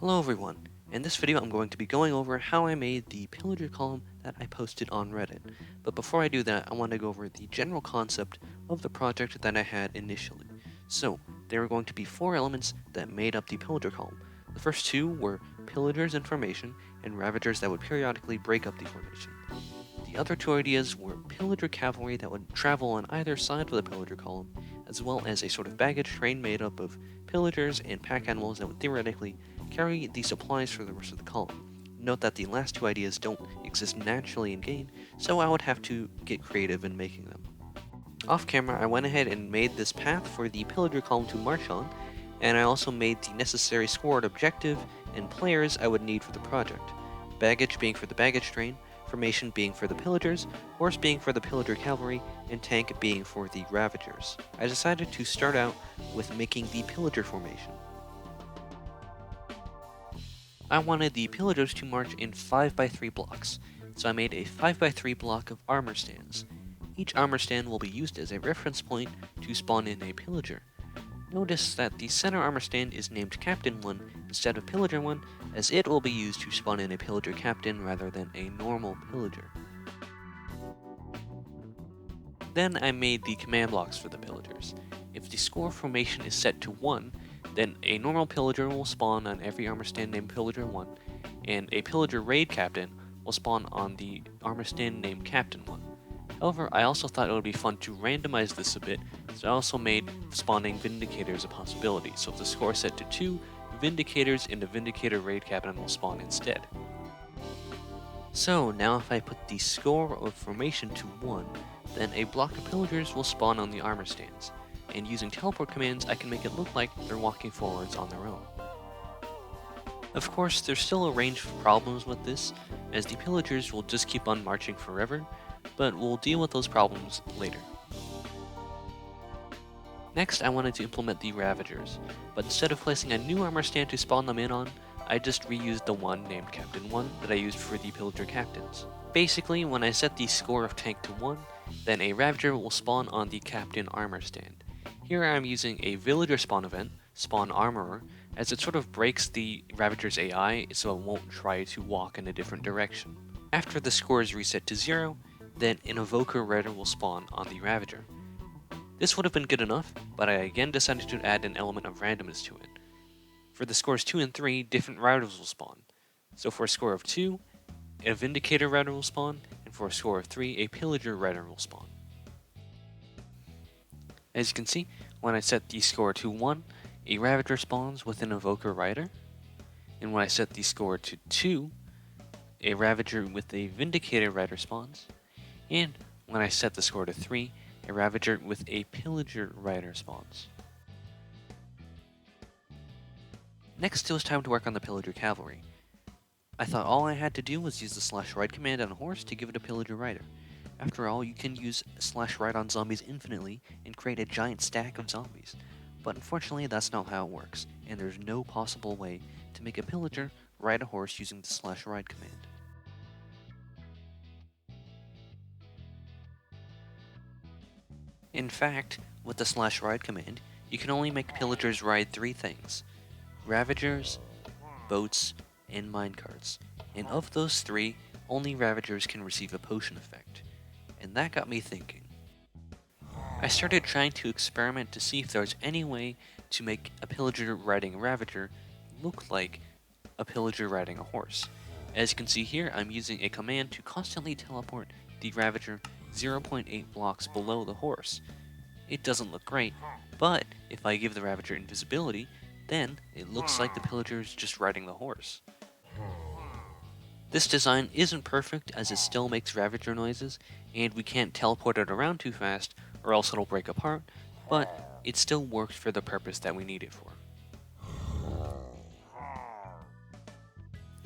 Hello everyone. In this video I'm going to be going over how I made the pillager column that I posted on Reddit. But before I do that, I want to go over the general concept of the project that I had initially. So, there were going to be 4 elements that made up the pillager column. The first 2 were pillagers and formation, and ravagers that would periodically break up the formation. The other 2 ideas were pillager cavalry that would travel on either side of the pillager column, as well as a sort of baggage train made up of pillagers and pack animals that would theoretically carry the supplies for the rest of the column. Note that the last 2 ideas don't exist naturally in game, so I would have to get creative in making them. Off camera, I went ahead and made this path for the pillager column to march on, and I also made the necessary scored objective and players I would need for the project. Baggage being for the baggage train, formation being for the pillagers, horse being for the pillager cavalry, and tank being for the ravagers. I decided to start out with making the pillager formation. I wanted the pillagers to march in 5x3 blocks, so I made a 5x3 block of armor stands. Each armor stand will be used as a reference point to spawn in a pillager. Notice that the center armor stand is named Captain 1 instead of Pillager 1, as it will be used to spawn in a pillager captain rather than a normal pillager. Then I made the command blocks for the pillagers. If the score formation is set to 1, then a normal pillager will spawn on every armor stand named Pillager 1, and a pillager raid captain will spawn on the armor stand named Captain 1. However, I also thought it would be fun to randomize this a bit, so I also made spawning Vindicators a possibility. So if the score is set to 2, Vindicators and a Vindicator raid captain will spawn instead. So now if I put the score of formation to 1, then a block of pillagers will spawn on the armor stands, and using teleport commands I can make it look like they're walking forwards on their own. Of course, there's still a range of problems with this, as the pillagers will just keep on marching forever, but we'll deal with those problems later. Next, I wanted to implement the Ravagers, but instead of placing a new armor stand to spawn them in on, I just reused the one named Captain 1 that I used for the Pillager Captains. Basically, when I set the score of tank to 1, then a Ravager will spawn on the Captain armor stand. Here I'm using a Villager spawn event, Spawn Armorer, as it sort of breaks the Ravager's AI so it won't try to walk in a different direction. After the score is reset to 0, then an Evoker Rider will spawn on the Ravager. This would have been good enough, but I again decided to add an element of randomness to it. For the scores 2 and 3, different riders will spawn. So for a score of 2, a Vindicator Rider will spawn, and for a score of 3, a Pillager Rider will spawn. As you can see, when I set the score to 1, a Ravager spawns with an Evoker Rider, and when I set the score to 2, a Ravager with a Vindicator Rider spawns, and when I set the score to 3, a Ravager with a Pillager Rider spawns. Next, it was time to work on the Pillager Cavalry. I thought all I had to do was use the /ride command on a horse to give it a Pillager Rider. After all, you can use /ride on zombies infinitely and create a giant stack of zombies. But unfortunately, that's not how it works, and there's no possible way to make a Pillager ride a horse using the /ride command. In fact, with the /ride command, you can only make pillagers ride 3 things: Ravagers, boats, and minecarts. And of those 3, only Ravagers can receive a potion effect. And that got me thinking. I started trying to experiment to see if there was any way to make a pillager riding a Ravager look like a pillager riding a horse. As you can see here, I'm using a command to constantly teleport the Ravager 0.8 blocks below the horse. It doesn't look great, but if I give the Ravager invisibility, then it looks like the pillager is just riding the horse. This design isn't perfect as it still makes Ravager noises, and we can't teleport it around too fast or else it'll break apart, but it still works for the purpose that we need it for.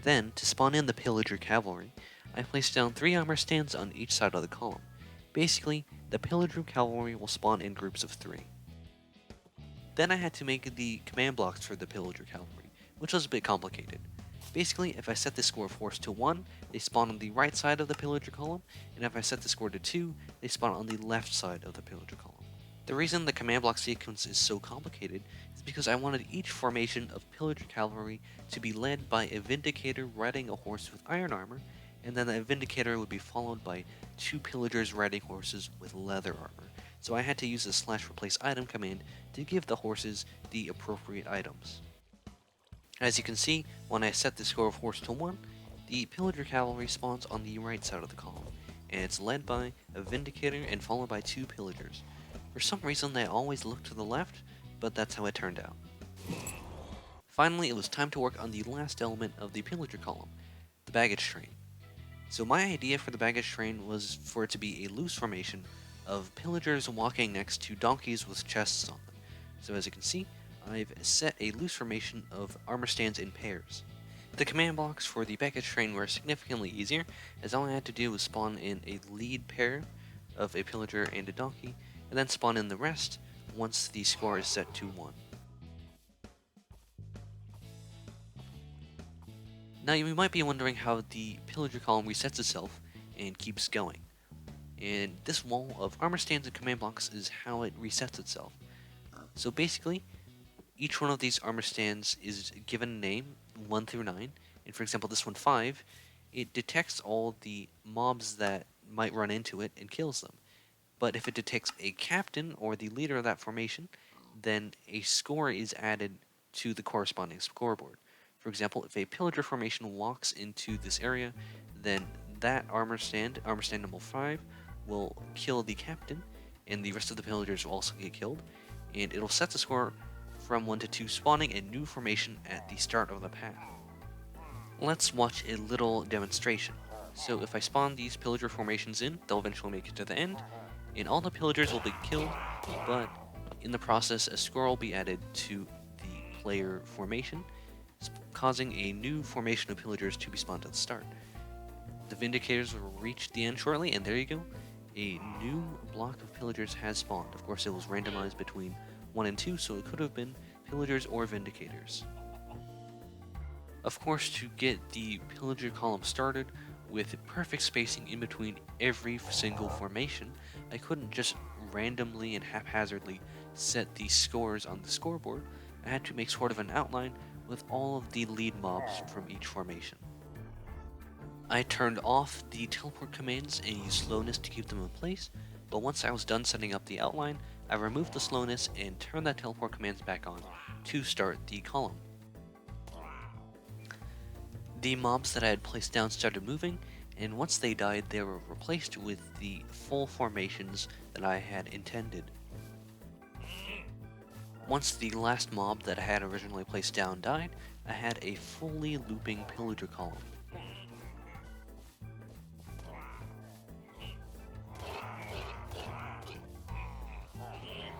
Then, to spawn in the Pillager Cavalry, I placed down 3 armor stands on each side of the column. Basically, the Pillager Cavalry will spawn in groups of 3. Then I had to make the command blocks for the Pillager Cavalry, which was a bit complicated. Basically, if I set the score of horse to 1, they spawn on the right side of the Pillager column, and if I set the score to 2, they spawn on the left side of the Pillager column. The reason the command block sequence is so complicated is because I wanted each formation of Pillager Cavalry to be led by a Vindicator riding a horse with iron armor, and then that Vindicator would be followed by 2 Pillagers riding horses with leather armor. So I had to use the /replaceitem command to give the horses the appropriate items. As you can see, when I set the score of horse to 1, the Pillager Cavalry spawns on the right side of the column, and it's led by a Vindicator and followed by 2 Pillagers. For some reason they always look to the left, but that's how it turned out. Finally, it was time to work on the last element of the Pillager column, the baggage train. So my idea for the baggage train was for it to be a loose formation of pillagers walking next to donkeys with chests on them. So as you can see, I've set a loose formation of armor stands in pairs. The command blocks for the baggage train were significantly easier, as all I had to do was spawn in a lead pair of a pillager and a donkey, and then spawn in the rest once the score is set to 1. Now you might be wondering how the pillager column resets itself and keeps going. And this wall of armor stands and command blocks is how it resets itself. So basically, each one of these armor stands is given a name, 1 through 9, and for example this one 5, it detects all the mobs that might run into it and kills them. But if it detects a captain or the leader of that formation, then a score is added to the corresponding scoreboard. For example, if a pillager formation walks into this area, then that armor stand number 5, will kill the captain, and the rest of the pillagers will also get killed, and it'll set the score from 1 to 2, spawning a new formation at the start of the path. Let's watch a little demonstration. So if I spawn these pillager formations in, they'll eventually make it to the end, and all the pillagers will be killed, but in the process a score will be added to the player formation, causing a new formation of pillagers to be spawned at the start. The Vindicators will reach the end shortly, and there you go. A new block of pillagers has spawned. Of course, it was randomized between 1 and 2, so it could have been pillagers or Vindicators. Of course, to get the pillager column started with perfect spacing in between every single formation, I couldn't just randomly and haphazardly set the scores on the scoreboard. I had to make sort of an outline with all of the lead mobs from each formation. I turned off the teleport commands and used slowness to keep them in place, but once I was done setting up the outline, I removed the slowness and turned the teleport commands back on to start the column. The mobs that I had placed down started moving, and once they died, they were replaced with the full formations that I had intended. Once the last mob that I had originally placed down died, I had a fully looping pillager column.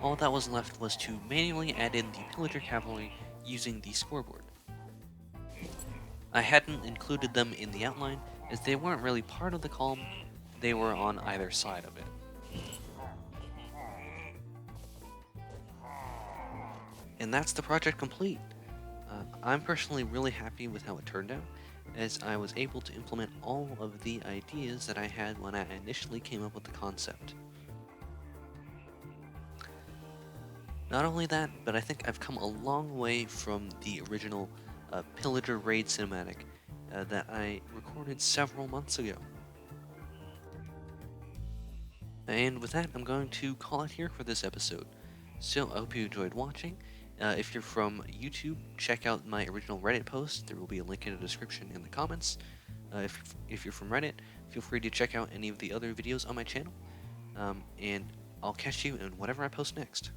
All that was left was to manually add in the Pillager Cavalry using the scoreboard. I hadn't included them in the outline as they weren't really part of the column, they were on either side of it. And that's the project complete. I'm personally really happy with how it turned out, as I was able to implement all of the ideas that I had when I initially came up with the concept. Not only that, but I think I've come a long way from the original Pillager raid cinematic that I recorded several months ago. And with that, I'm going to call it here for this episode. So I hope you enjoyed watching. If you're from YouTube, check out my original Reddit post. There will be a link in the description and the comments. If you're from Reddit, feel free to check out any of the other videos on my channel. And I'll catch you in whatever I post next.